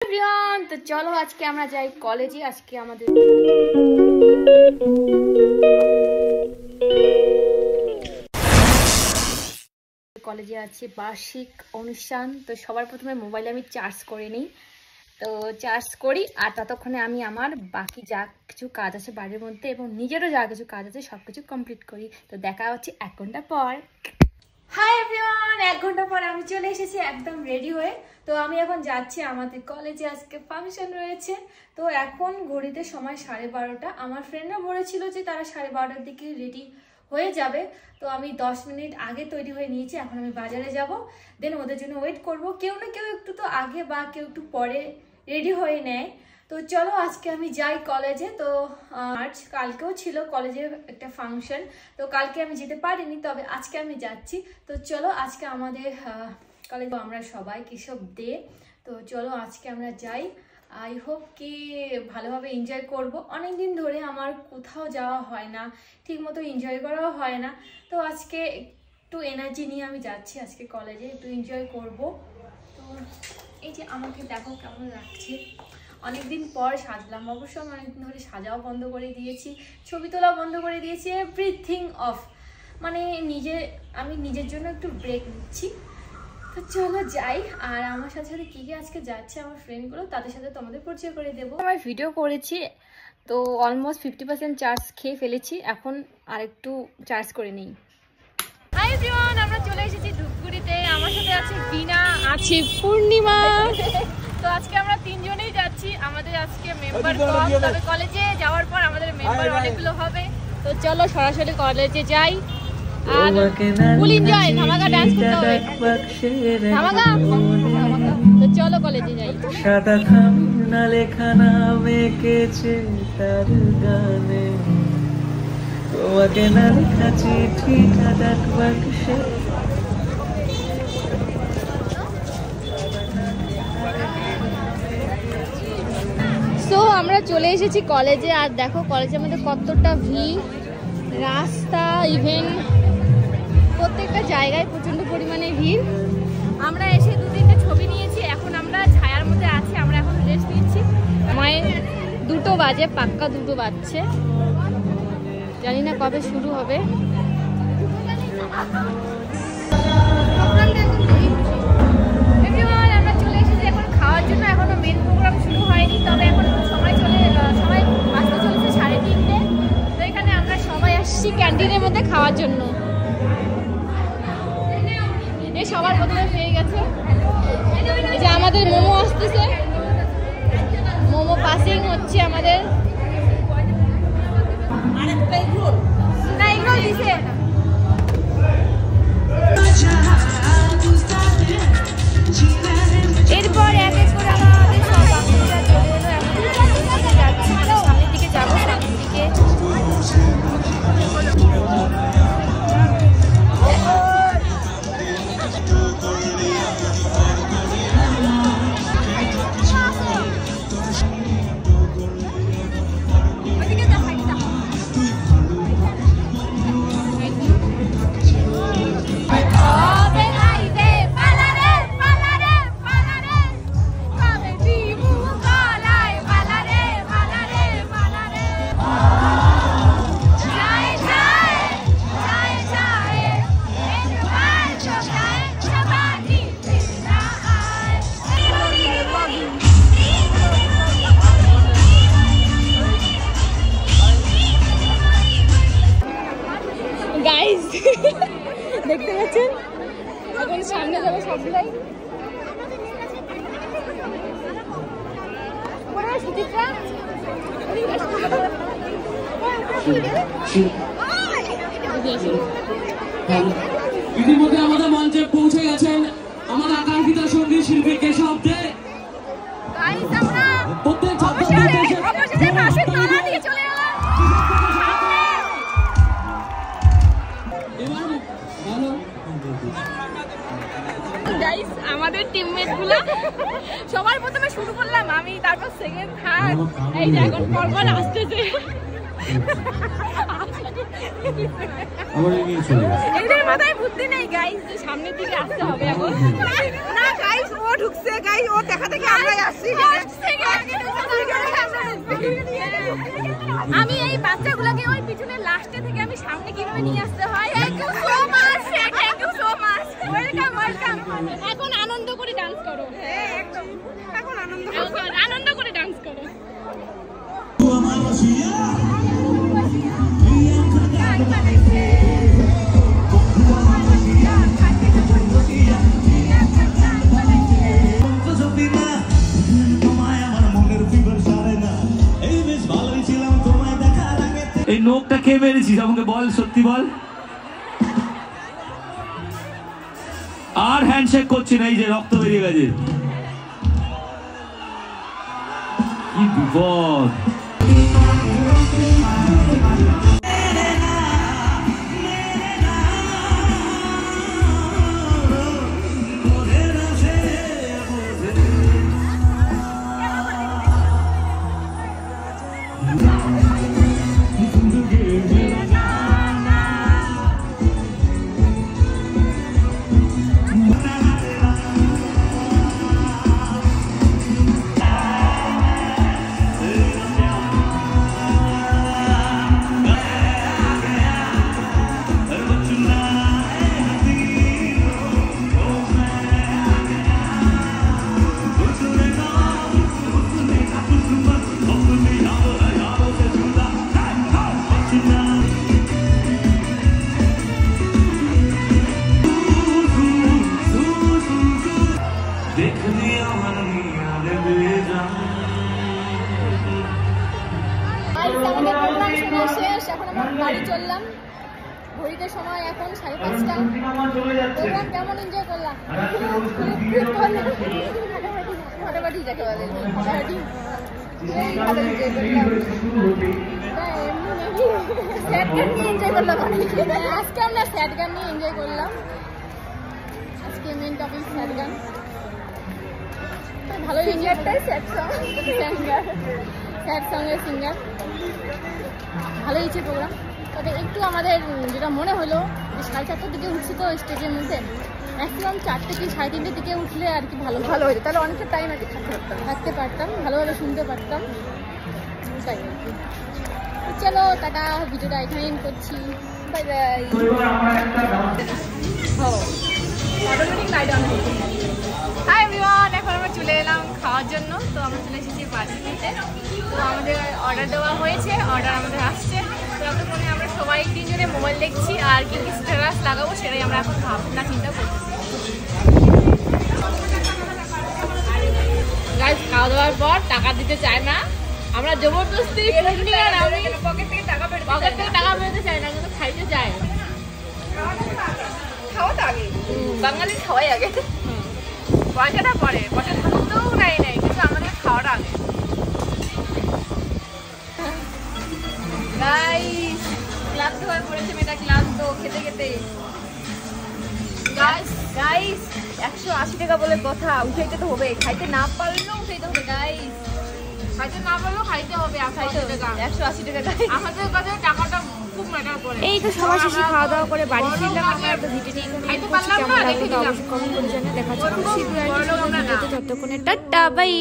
Everyone, তো চলো আজকে আমরা যাই কলেজে। আজকে আমাদের কলেজে আছে বার্ষিক অনুষ্ঠান। তো সবার প্রথমে মোবাইলে আমি চার্জ করে নিই, তো চার্জ করি আর ততক্ষণে আমি আমার বাকি যা কিছু কাজ আছে বাড়ির মধ্যে এবং নিজেরও যা কিছু কাজ আছে সব কিছু কমপ্লিট করি। তো দেখা হচ্ছে 1 ঘন্টা পর। হাই এভরিওয়ান, 1 ঘন্টা পর আমি চলে এসেছি একদম রেডি হয়ে। তো আমি এখন যাচ্ছি আমাদের কলেজে, আজকে ফাংশন রয়েছে। তো এখন ঘড়িতে সময় 12:30। আমার ফ্রেন্ডরা বলেছিল যে তারা 12:30টার দিকে রেডি হয়ে যাবে, তো আমি 10 মিনিট আগে তৈরি হয়ে নিয়েছি। এখন আমি বাজারে যাব, দেন ওদের জন্য ওয়েট করব। কেউ না কেউ একটু তো আগে বা কেউ একটু পরে রেডি হয়ে নেয়। তো চলো আজকে আমি যাই কলেজে। তো আজ কালকেও ছিল কলেজে একটা ফাংশন, তো কালকে আমি যেতে পারিনি, তবে আজকে আমি যাচ্ছি। তো চলো আজকে আমাদের কলেজে আমরা সবাই কেশব ডে। তো চলো আজকে আমরা যাই। আই হোপ কি ভালোভাবে এনজয় করব। অনেক দিন ধরে আমার কোথাও যাওয়া হয় না, ঠিক মতো এনজয় করাও হয় না। তো আজকে একটু এনার্জি নিয়ে আমি যাচ্ছি আজকে কলেজে, একটু এনজয় করব। তো এই যে আমাকে দেখো কেমন লাগছে, অনেকদিন পর সাজলাম। অবশ্য আমি অনেকদিন ধরে সাজাও বন্ধ করে দিয়েছি, ছবি তোলা বন্ধ করে দিয়েছি, এভরিথিং অফ। মানে আমি নিজের জন্য একটু ব্রেক নিচ্ছি। তো চলো যাই। আর আমার সাথে সাথে কি আজকে যাচ্ছে আমার ফ্রেন্ডগুলো, তাদের সাথে তোমাদের পরিচয় করে দেবো। আমার ভিডিও করেছি, তো অলমোস্ট 50% চার্জ খেয়ে ফেলেছি। এখন আরেকটু চার্জ করে নিই। হাই এভরিওয়ান, আমরা চলে এসেছি ধূপগুড়িতে। আমার সাথে আছে বিনা, আছে পূর্ণিমা। তো আজকে আমরা 3 জনেই যাচ্ছি। আমাদের আজকে মেম্বার কম, তবে কলেজে যাওয়ার পর আমাদের মেম্বার অনেকগুলো হবে। তো চলো সরাসরি কলেজে যাই আর ফুল এনজয়, ধামাকা ডান্স করতে হবে, ধামাকা। তো চলো কলেজে যাই। সাদা খামনা লেখা নাম এঁকেছে তার গানে, তোমাকে না লেখা চিঠিটা ডাক বাক্সে। সো আমরা চলে এসেছি কলেজে। আর দেখো কলেজের মধ্যে কতটা ভিড়, রাস্তা ইভেন প্রত্যেকটা জায়গায় প্রচন্ড পরিমাণে ভিড়। আমরা এসে 2-3টে ছবি নিয়েছি। এখন আমরা ছায়ার মধ্যে আছি, আমরা এখন রেস্ট নিচ্ছি। মায়ের 2টো বাজে, পাক্কা 2টো বাজছে। জানি না কবে শুরু হবে। আমরা চলে এসেছি এখন খাওয়ার জন্য। এখনো মেন প্রোগ্রাম শুরু হয়নি, তবে এখন সময় বাজতে চলেছে 3:30। তো এখানে আমরা সবাই আসছি ক্যান্টিনের মধ্যে খাওয়ার জন্য। এই সবার প্রথমে পেয়ে গেছে, যে আমাদের মোমো আসতেছে, মোমো পাসিং হচ্ছে আমাদের। না এগুলো দিছে। এরপর এক এক করে আমাদের সব বাচ্চারা চলে এলো। এখন যাচ্ছি, সামনের দিকে যাবো, সামনের দিকে। গাইস দেখতে পাচ্ছেন, এখন সামনে যাবে সবগুলাই। ইতিমধ্যে আমাদের মঞ্চে পৌঁছে গেছেন আমার আকাঙ্ক্ষিত সঙ্গীত শিল্পী কেশব দে। প্রত্যেক আমাদের টিমমেট গুলো সবার প্রথমে শুরু করলাম আমি, তারপর সেকেন্ড, থার্ড, এই যে এখন পরপর আসতেছে। আমার নিয়ে চলে গেছে। এদের মাথায় বুদ্ধি নেই গাইস, যে সামনের দিকে আসতে হবে এখন। না গাইস, ও ঢুকছে গাইস, ও দেখা থেকে আমরাই আসছি। আমি এই বাচ্চাগুলোকে ওই পিছনে লাস্টে থেকে আমি সামনে কিভাবে নিয়ে আসতে হয়। Thank you so much, thank you so much, welcome welcome. এখন আনন্দ করে ডান্স করো। হ্যাঁ একদম, এখন আনন্দ করে ডান্স করো। এই নোকটা কে মেরেছিস আমাকে বল, সত্যি বল। আর হ্যান্ডশেক করছি না, এই যে রক্ত বেরিয়ে গেছে। কি বিপদ। আমাদের প্রোগ্রাম শুনে শেষ, এখন আমরা বাড়ি চললাম। ঘড়িতে সময় এখন 5:30। প্রোগ্রাম কেমন এনজয় করলাম? ফাটাফাটি যাকে বলে, ফাটাফাটি ভালো এনজয় করলাম। স্যাড গান নিয়ে এনজয় করলাম। আজকে আমরা স্যাড গান নিয়ে এনজয় করলাম। আজকে মেন টপিক স্যাড গান। ভালো সিঙ্গারটাই স্যাড সং, স্যাড সঙ্গের সিঙ্গার। ভালো হয়েছে প্রোগ্রাম। তবে একটু আমাদের যেটা মনে হলো যে 4:30টার দিকে উঠছি তো স্টেজের মধ্যে, ম্যাক্সিমাম 4টে কি 3:30টার দিকে উঠলে আর কি ভালো হতো, তাহলে অনেকটা টাইম আর কি থাকতে পারতাম, ভালোভাবে শুনতে পারতাম। তাই চলো টাটা, ভিডিওটা এখানে এন্ড করছি, বাই বাই। হাই এভরিওয়ান, এখন আমরা চলে এলাম খাওয়ার জন্য। তো আমরা চলে এসেছি বার্ষিকীতে। তো আমাদের অর্ডার দেওয়া হয়েছে, অর্ডার আমাদের আসছে। তো ততক্ষণে আমরা সবাই 3 জনে মোবাইল দেখছি আর কি কি স্ট্যাটাস লাগাবো সেটাই আমরা এখন ভাবনা চিন্তা করতেছি। গাইস, খাওয়া দাওয়ার পর টাকা দিতে চায় না, আমরা জবরদস্তি পকেট থেকে টাকা বেরোতে চাই না, কিন্তু খাইতে চাই। খাওয়া তো আগে, বাঙালি খাওয়াই আগে, পয়সাটা পরে, পয়সা থাকতেও নাই কিন্তু আমাদের খাওয়াটা আগে। গাইস, ক্লান্ত হয়ে পড়েছে মেয়েটা, ক্লান্ত খেতে খেতে। গাইস 180 টাকা বলে কথা, উঠাইতে তো হবে, খাইতে না পারলেও উঠাইতে হবে। গাইস, খাইতে না পারলেও খাইতে হবে। 180 টাকা আমাদের কাছে টাকাটা খুব ম্যাটার করে। এই তো সবার শেষে খাওয়া দাওয়া করে বাড়ি ফিরলাম। আমরা তো ভিডিওটি খাইতে পারলাম না, দেখে দিলাম। কমেন্ট করে জানাতে দেখা হচ্ছে খুব শীঘ্রই। ততক্ষণে টাটা বাই।